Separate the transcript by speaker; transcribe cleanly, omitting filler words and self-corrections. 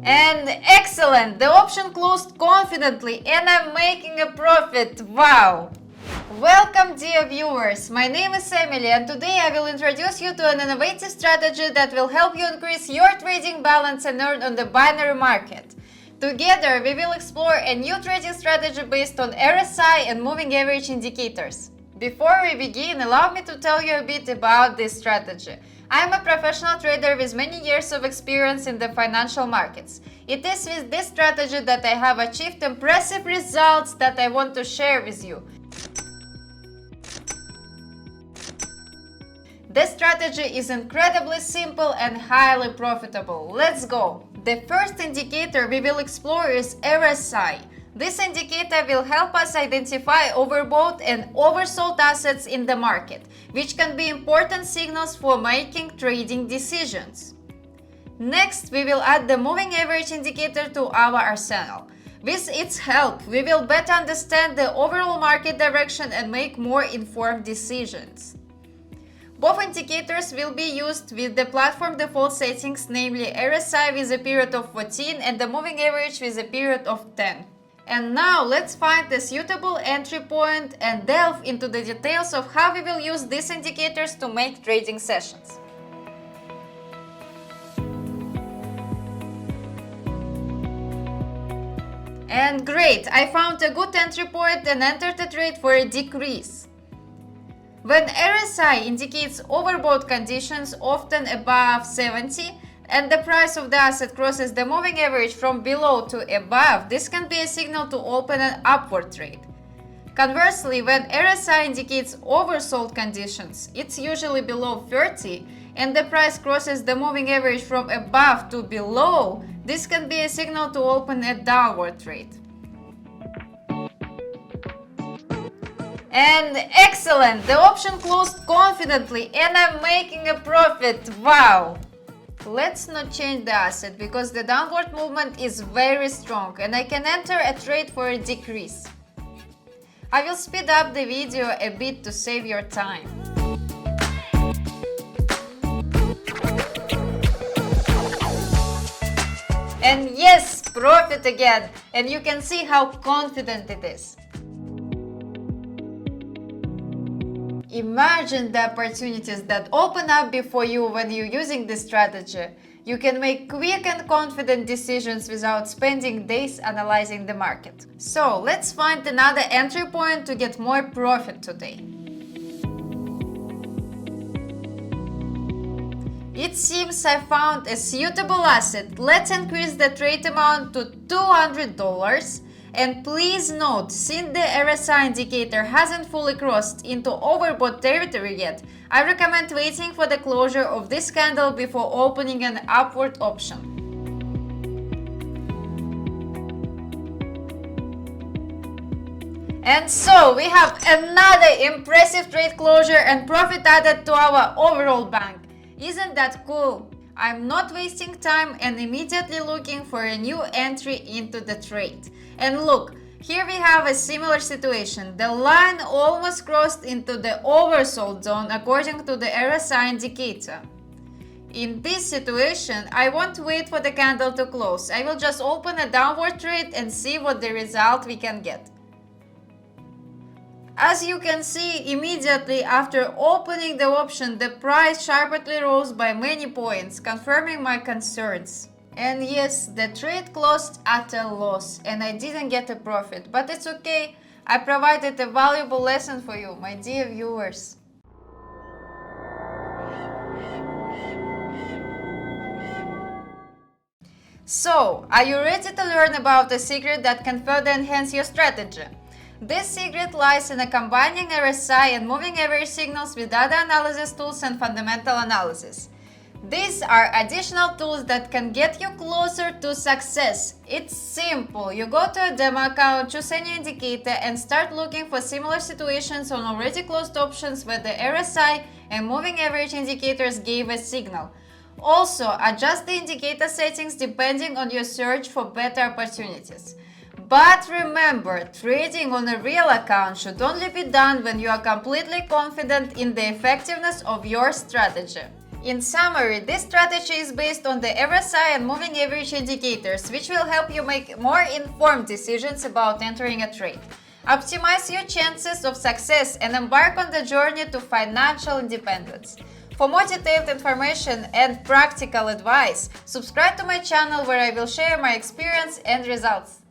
Speaker 1: And excellent! The option closed confidently and I'm making a profit. Wow! Welcome, dear viewers. My name is Emily and today I will introduce you to an innovative strategy that will help you increase your trading balance and earn on the binary market. Together, we will explore a new trading strategy based on RSI and moving average indicators. Before we begin, allow me to tell you a bit about this strategy. I am a professional trader with many years of experience in the financial markets. It is with this strategy that I have achieved impressive results that I want to share with you. This strategy is incredibly simple and highly profitable. Let's go! The first indicator we will explore is RSI. This indicator will help us identify overbought and oversold assets in the market, which can be important signals for making trading decisions. Next, we will add the moving average indicator to our arsenal. With its help, we will better understand the overall market direction and make more informed decisions. Both indicators will be used with the platform default settings, namely RSI with a period of 14 and the moving average with a period of 10. And now let's find a suitable entry point and delve into the details of how we will use these indicators to make trading sessions. And great, I found a good entry point and entered the trade for a decrease. When RSI indicates overbought conditions, often above 70, and the price of the asset crosses the moving average from below to above, this can be a signal to open an upward trade. Conversely, when RSI indicates oversold conditions, it's usually below 30, and the price crosses the moving average from above to below, this can be a signal to open a downward trade. And excellent! The option closed confidently and I'm making a profit. Wow! Let's not change the asset because the downward movement is very strong and I can enter a trade for a decrease. I will speed up the video a bit to save your time. And yes, profit again! And you can see how confident it is. Imagine the opportunities that open up before you when you're using this strategy. You can make quick and confident decisions without spending days analyzing the market. So let's find another entry point to get more profit today. It seems I found a suitable asset. Let's increase the trade amount to $200. And please note, since the RSI indicator hasn't fully crossed into overbought territory yet, I recommend waiting for the closure of this candle before opening an upward option. And so we have another impressive trade closure and profit added to our overall bank. Isn't that cool? I'm not wasting time and immediately looking for a new entry into the trade. And look, here we have a similar situation. The line almost crossed into the oversold zone according to the RSI indicator. In this situation, I won't wait for the candle to close. I will just open a downward trade and see what the result we can get. As you can see, immediately after opening the option, the price sharply rose by many points, confirming my concerns. And yes, the trade closed at a loss and I didn't get a profit, but it's okay. I provided a valuable lesson for you, my dear viewers. So, are you ready to learn about a secret that can further enhance your strategy? This secret lies in combining RSI and moving average signals with other analysis tools and fundamental analysis. These are additional tools that can get you closer to success. It's simple. You go to a demo account, choose any indicator and start looking for similar situations on already closed options where the RSI and moving average indicators gave a signal. Also, adjust the indicator settings depending on your search for better opportunities. But remember, trading on a real account should only be done when you are completely confident in the effectiveness of your strategy. In summary, this strategy is based on the RSI and Moving Average indicators, which will help you make more informed decisions about entering a trade. Optimize your chances of success and embark on the journey to financial independence. For more detailed information and practical advice, subscribe to my channel where I will share my experience and results.